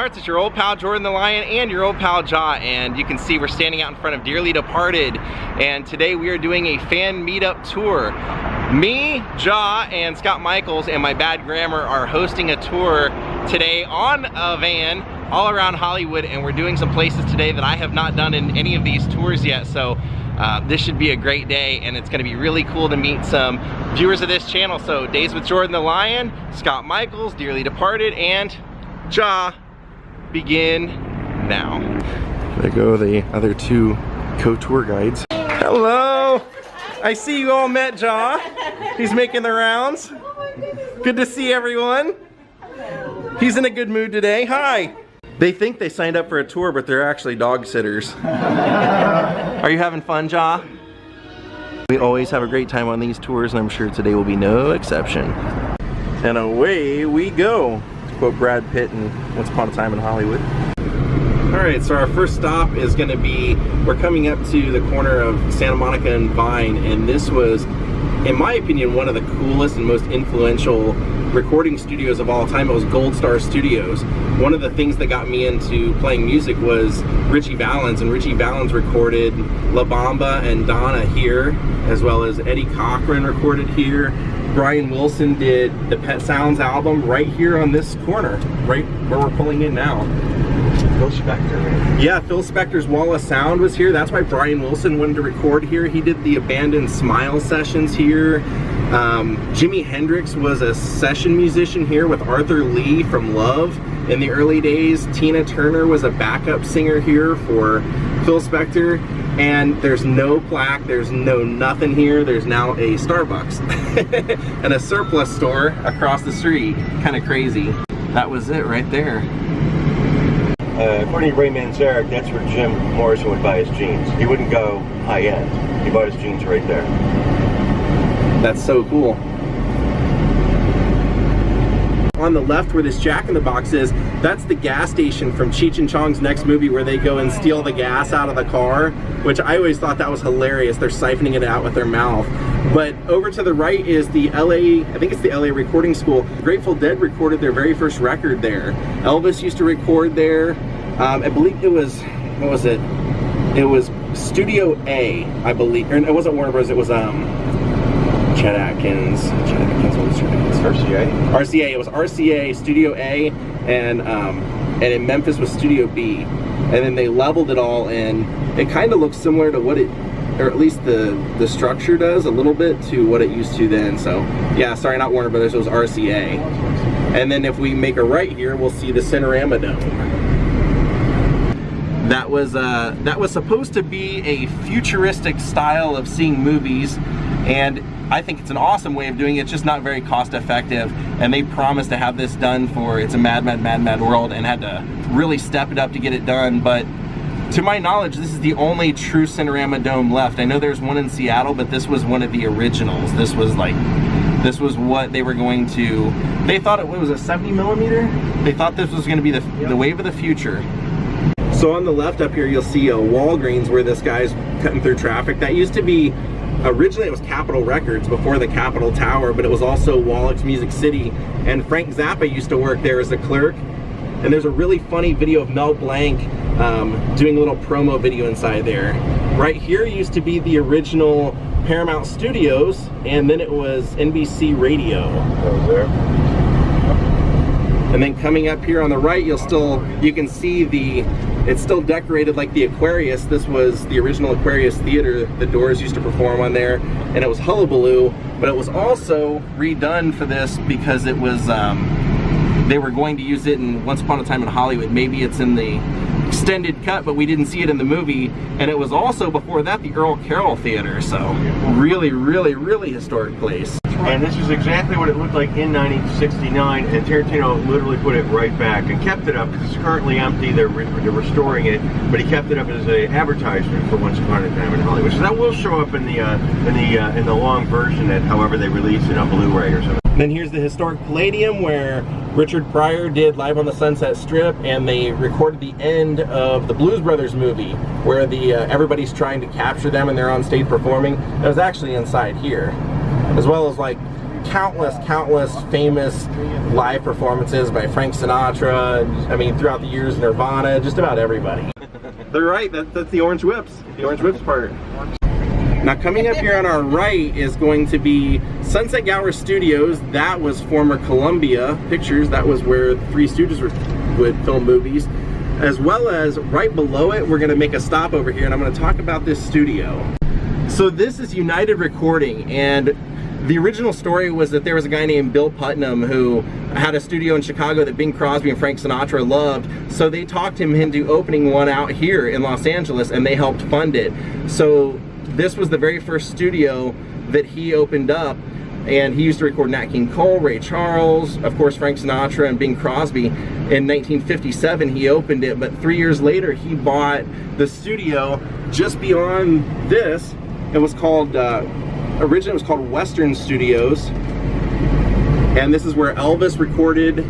Starts. It's your old pal Jordan the Lion and your old pal Jaw, and you can see we're standing out in front of Dearly Departed, and today we are doing a fan meetup tour. Me, Jaw, and Scott Michaels and my bad grammar are hosting a tour today on a van all around Hollywood, and we're doing some places today that I have not done in any of these tours yet, so this should be a great day, and it's going to be really cool to meet some viewers of this channel. So Daze with Jordan the Lion, Scott Michaels, Dearly Departed, and Jaw begin now. There go the other two co-tour guides. Hello! I see you all met Jaw. He's making the rounds. Good to see everyone. He's in a good mood today. Hi! They think they signed up for a tour, but they're actually dog sitters. Are you having fun, Jaw? We always have a great time on these tours, and I'm sure today will be no exception. And away we go. Quote Brad Pitt in Once Upon a Time in Hollywood. Alright, so our first stop is going to be, we're coming up to the corner of Santa Monica and Vine, and this was, in my opinion, one of the coolest and most influential recording studios of all time. It was Goldstar Studios. One of the things that got me into playing music was Ritchie Valens, and Ritchie Valens recorded La Bamba and Donna here, as well as Eddie Cochran recorded here. Brian Wilson did the Pet Sounds album right here on this corner, right where we're pulling in now. Phil Spector. Yeah, Phil Spector's Wall of Sound was here. That's why Brian Wilson wanted to record here. He did the Abandoned Smile sessions here. Jimi Hendrix was a session musician here with Arthur Lee from Love in the early days. Tina Turner was a backup singer here for Phil Spector. And there's no plaque, there's no nothing here. There's now a Starbucks and a surplus store across the street. Kind of crazy. That was it right there. According to Ray Manzarek, that's where Jim Morrison would buy his jeans. He wouldn't go high end. He bought his jeans right there. That's so cool. On the left where this Jack in the Box is, that's the gas station from Cheech and Chong's next movie, where they go and steal the gas out of the car, which I always thought that was hilarious. They're siphoning it out with their mouth. But over to the right is the LA, I think it's the LA Recording School. Grateful Dead recorded their very first record there. Elvis used to record there. I believe it was, what was it? It was Studio A, I believe. Or it wasn't Warner Bros. It was Chet Atkins, what was Chet Atkins? RCA? RCA, it was RCA, Studio A, and in Memphis was Studio B. And then they leveled it all, and it kind of looks similar to what it, or at least the structure does a little bit to what it used to then. So yeah, sorry, not Warner Brothers, it was RCA. And then if we make a right here, we'll see the Cinerama Dome. That was supposed to be a futuristic style of seeing movies, and I think it's an awesome way of doing it. It's just not very cost effective, and they promised to have this done for It's a Mad, Mad, Mad, Mad World, and had to really step it up to get it done. But to my knowledge, this is the only true Cinerama Dome left. I know there's one in Seattle, but this was one of the originals. This was what they were going to, they thought it was a 70mm. They thought this was going to be the wave of the future. So on the left up here, you'll see a Walgreens where this guy's cutting through traffic. That used to be, originally it was Capitol Records before the Capitol Tower, but it was also Wallach's Music City. And Frank Zappa used to work there as a clerk. And there's a really funny video of Mel Blanc doing a little promo video inside there. Right here used to be the original Paramount Studios, and then it was NBC Radio. That was there. And then coming up here on the right, you can see it's still decorated like the Aquarius. This was the original Aquarius Theater. The Doors used to perform on there, and it was Hullabaloo, but it was also redone for this because it was, they were going to use it in Once Upon a Time in Hollywood. Maybe it's in the extended cut, but we didn't see it in the movie. And it was also, before that, the Earl Carroll Theater. So really, really, really historic place. And this is exactly what it looked like in 1969, and Tarantino literally put it right back and kept it up because it's currently empty. They're restoring it, but he kept it up as an advertisement for Once Upon a Time in Hollywood. So that will show up in the long version, that however they release it on Blu-ray or something. Then here's the historic Palladium where Richard Pryor did Live on the Sunset Strip, and they recorded the end of the Blues Brothers movie where everybody's trying to capture them and they're on stage performing. It was actually inside here, as well as like countless famous live performances by Frank Sinatra, I mean throughout the years, Nirvana, just about everybody. They're right, that's the Orange Whips part. Now coming up here on our right is going to be Sunset Gower Studios. That was former Columbia Pictures. That was where the Three Stooges would film movies. As well as right below it, we're gonna make a stop over here and I'm gonna talk about this studio. So this is United Recording, and the original story was that there was a guy named Bill Putnam who had a studio in Chicago that Bing Crosby and Frank Sinatra loved, so they talked him into opening one out here in Los Angeles and they helped fund it. So this was the very first studio that he opened up, and he used to record Nat King Cole, Ray Charles, of course Frank Sinatra and Bing Crosby. In 1957 he opened it, but 3 years later he bought the studio just beyond this. It was called, originally it was called Western Studios, and this is where Elvis recorded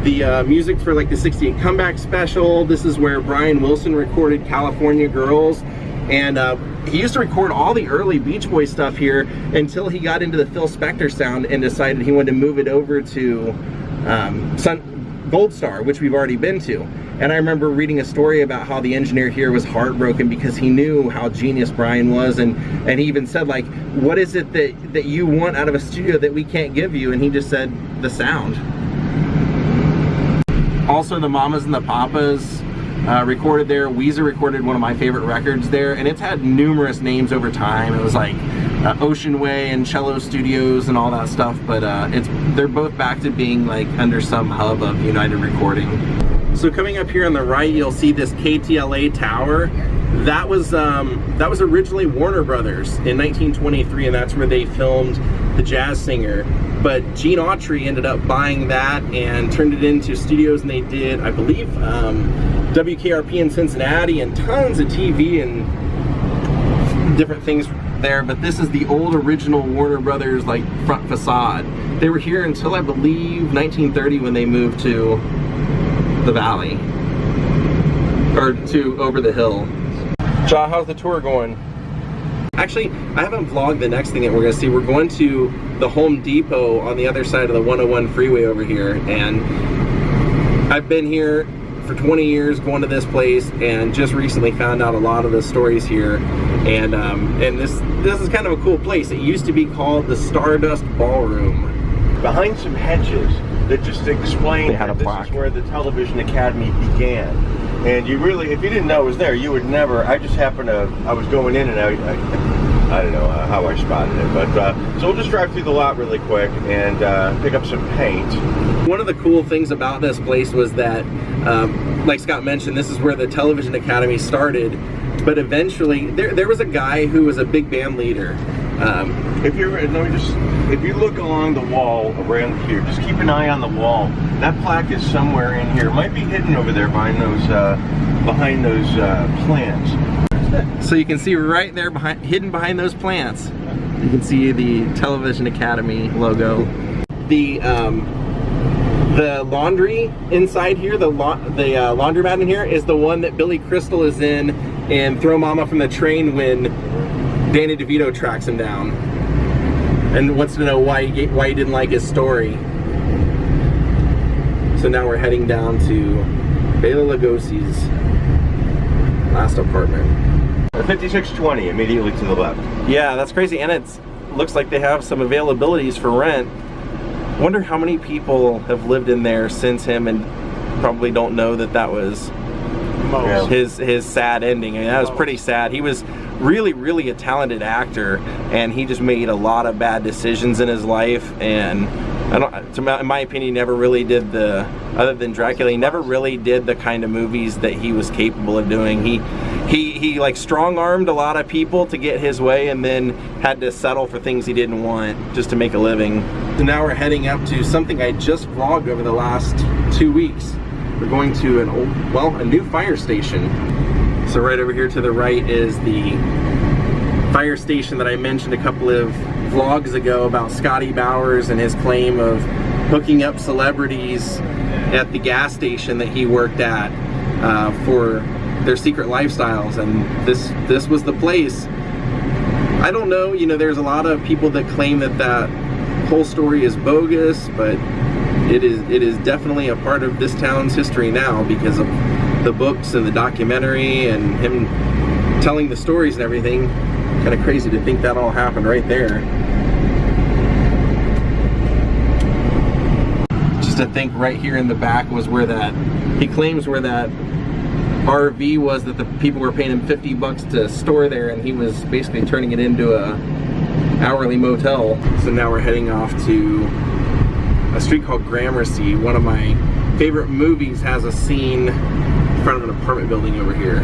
the music for like the '68 comeback special. This is where Brian Wilson recorded California Girls, and he used to record all the early Beach Boys stuff here until he got into the Phil Spector sound and decided he wanted to move it over to Goldstar, which we've already been to. And I remember reading a story about how the engineer here was heartbroken because he knew how genius Brian was, and he even said, like, what is it that you want out of a studio that we can't give you? And he just said, the sound. Also the Mamas and the Papas recorded there. Weezer recorded one of my favorite records there, and it's had numerous names over time. It was like Ocean Way and Cello Studios and all that stuff, but they're both back to being like under some hub of United Recording. So coming up here on the right, you'll see this KTLA tower. That was originally Warner Brothers in 1923, and that's where they filmed The Jazz Singer. But Gene Autry ended up buying that and turned it into studios, and they did, I believe, WKRP in Cincinnati and tons of TV and different things there. But this is the old original Warner Brothers like front facade. They were here until I believe 1930 when they moved to the valley, or to over the hill. Ja, how's the tour going? Actually, I haven't vlogged the next thing that we're gonna see. We're going to the Home Depot on the other side of the 101 freeway over here, and I've been here for 20 years going to this place, and just recently found out a lot of the stories here, and this is kind of a cool place. It used to be called the Stardust Ballroom. Behind some hedges that just explain that this is where the Television Academy began. And you really, if you didn't know it was there, you would never, I just happened to, I was going in and I don't know how I spotted it, but so we'll just drive through the lot really quick and pick up some paint. One of the cool things about this place was that, like Scott mentioned, this is where the Television Academy started, but eventually, there was a guy who was a big band leader. If you look along the wall around here, just keep an eye on the wall. That plaque is somewhere in here. It might be hidden over there behind those plants. So you can see right there, hidden behind those plants, you can see the Television Academy logo. The laundry inside here, the laundromat in here, is the one that Billy Crystal is in Throw Mama from the Train when Danny DeVito tracks him down and wants to know why he didn't like his story. So now we're heading down to Bela Lugosi's last apartment. 5620 immediately to the left. Yeah, that's crazy, and it looks like they have some availabilities for rent. Wonder how many people have lived in there since him and probably don't know that that was his sad ending. I mean, that was pretty sad. He was really a talented actor, and he just made a lot of bad decisions in his life, and in my opinion, he never really did other than Dracula, he never really did the kind of movies that he was capable of doing. He like strong-armed a lot of people to get his way, and then had to settle for things he didn't want just to make a living. So now we're heading up to something I just vlogged over the last 2 weeks. We're going to a new fire station. So right over here to the right is the fire station that I mentioned a couple of vlogs ago about Scotty Bowers and his claim of hooking up celebrities at the gas station that he worked at for their secret lifestyles, and this was the place. I don't know, you know, there's a lot of people that claim that whole story is bogus, but it is definitely a part of this town's history now because of the books and the documentary and him telling the stories and everything. Kind of crazy to think that all happened right there. Just to think right here in the back was where that, he claims where that RV was that the people were paying him 50 bucks to store there, and he was basically turning it into a hourly motel. So now we're heading off to a street called Gramercy. One of my favorite movies has a scene in front of an apartment building over here.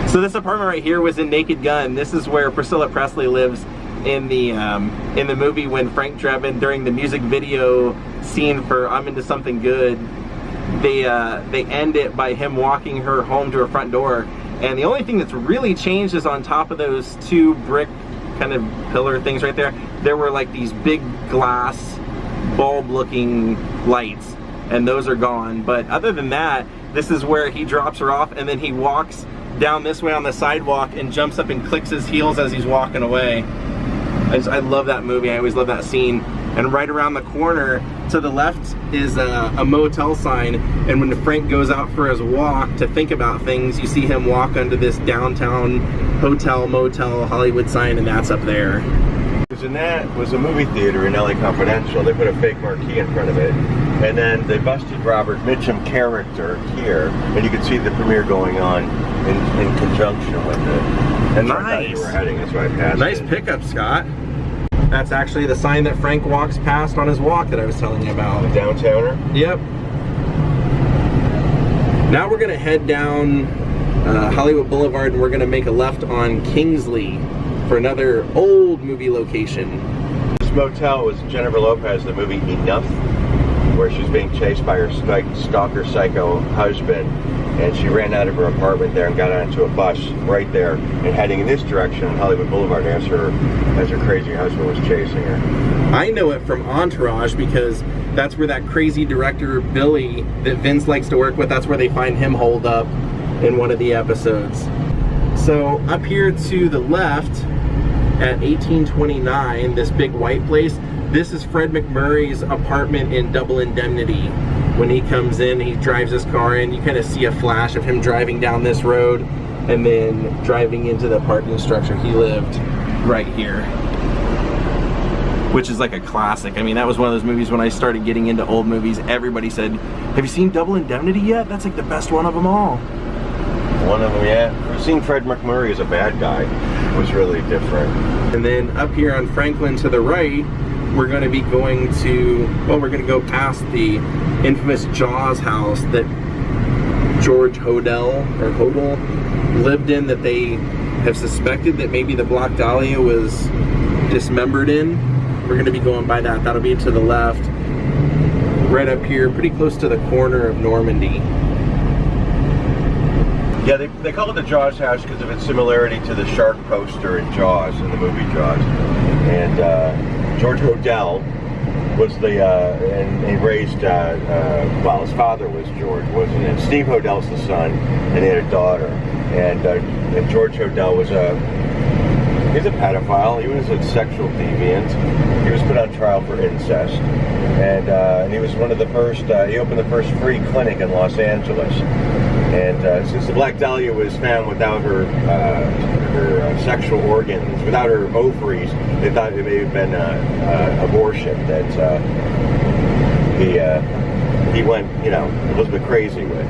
So this apartment right here was in Naked Gun. This is where Priscilla Presley lives in the movie when Frank Drebin, during the music video scene for I'm Into Something Good, they end it by him walking her home to her front door. And the only thing that's really changed is on top of those two brick kind of pillar things right there, there were like these big glass bulb looking lights, and those are gone. But other than that, this is where he drops her off, and then he walks down this way on the sidewalk and jumps up and clicks his heels as he's walking away. I love that movie. I always love that scene. And right around the corner to the left is a motel sign, and when Frank goes out for his walk to think about things, you see him walk under this downtown hotel, motel, Hollywood sign, and that's up there. And that was a movie theater in LA Confidential. They put a fake marquee in front of it, and then they busted Robert Mitchum character here, and you could see the premiere going on in conjunction with it. And nice. You were heading, that's why I passed. Nice pickup, Scott. That's actually the sign that Frank walks past on his walk that I was telling you about. The downtowner? Yep. Now we're gonna head down Hollywood Boulevard, and we're gonna make a left on Kingsley for another old movie location. This motel was Jennifer Lopez, the movie Enough, where she's being chased by her stalker psycho husband, and she ran out of her apartment there and got onto a bus right there and heading in this direction on Hollywood Boulevard as her crazy husband was chasing her. I know it from Entourage because that's where that crazy director Billy that Vince likes to work with, that's where they find him holed up in one of the episodes. So up here to the left at 1829, this big white place, this is Fred MacMurray's apartment in Double Indemnity. When he comes in, he drives his car in, you kind of see a flash of him driving down this road and then driving into the parking structure. He lived right here, which is like a classic. I mean, that was one of those movies when I started getting into old movies, everybody said, have you seen Double Indemnity yet? That's like the best one of them all. One of them, yeah. Seeing Fred MacMurray as a bad guy was really different. And then up here on Franklin to the right, we're going to be going to, well, we're going to go past the infamous Jaws house that George Hodel lived in, that they have suspected that maybe the Black Dahlia was dismembered in. We're going to be going by that. That'll be to the left, right up here, pretty close to the corner of Normandy. Yeah, they call it the Jaws house because of its similarity to the shark poster in Jaws, in the movie Jaws. And George Hodel was the, and he raised, well, his father was George, wasn't it? Steve Hodel's the son, and he had a daughter. And George Hodel was he's a pedophile. He was a sexual deviant. He was put on trial for incest. And he was one of the first, he opened the first free clinic in Los Angeles. And since the Black Dahlia was found without her sexual organs, without her ovaries, they thought it may have been abortion that he went, you know, a little bit crazy with.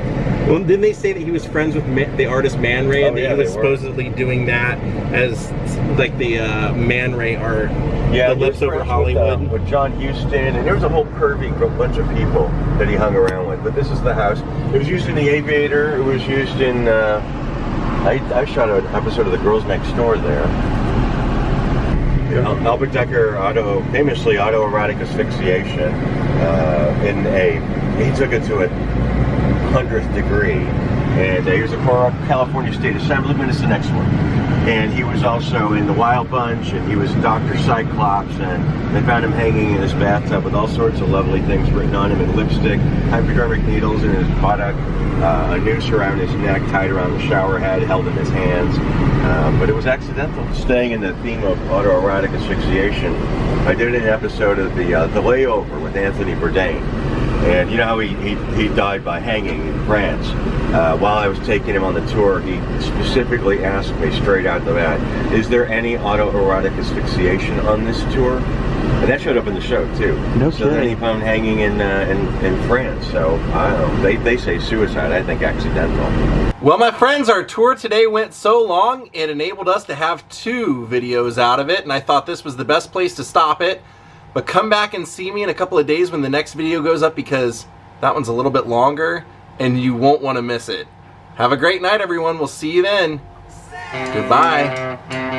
Well, didn't they say that he was friends with the artist Man Ray, and that he was supposedly doing that as like the Man Ray art? Yeah, the Lips Over Hollywood. With John Huston, and there was a whole curvy bunch of people that he hung around with. But this is the house. It was used in The Aviator. It was used in, I shot an episode of The Girls Next Door there. Albert Decker famously autoerotic asphyxiation he took it to a 100th degree. And he was a former California State Assemblyman. It's the next one. And he was also in the Wild Bunch, and he was Dr. Cyclops, and they found him hanging in his bathtub with all sorts of lovely things written on him in lipstick, hypodermic needles in his buttock, a noose around his neck, tied around the shower head, held in his hands. But it was accidental. Staying in the theme of autoerotic asphyxiation, I did an episode of the Layover with Anthony Bourdain. And you know how he died by hanging in France. While I was taking him on the tour, he specifically asked me straight out the bat, is there any autoerotic asphyxiation on this tour? And that showed up in the show too. No so then he found hanging in France. So I don't know. They say suicide. I think accidental. Well, my friends, our tour today went so long, it enabled us to have 2 videos out of it, and I thought this was the best place to stop it. But come back and see me in a couple of days when the next video goes up, because that one's a little bit longer and you won't want to miss it. Have a great night, everyone. We'll see you then. Goodbye.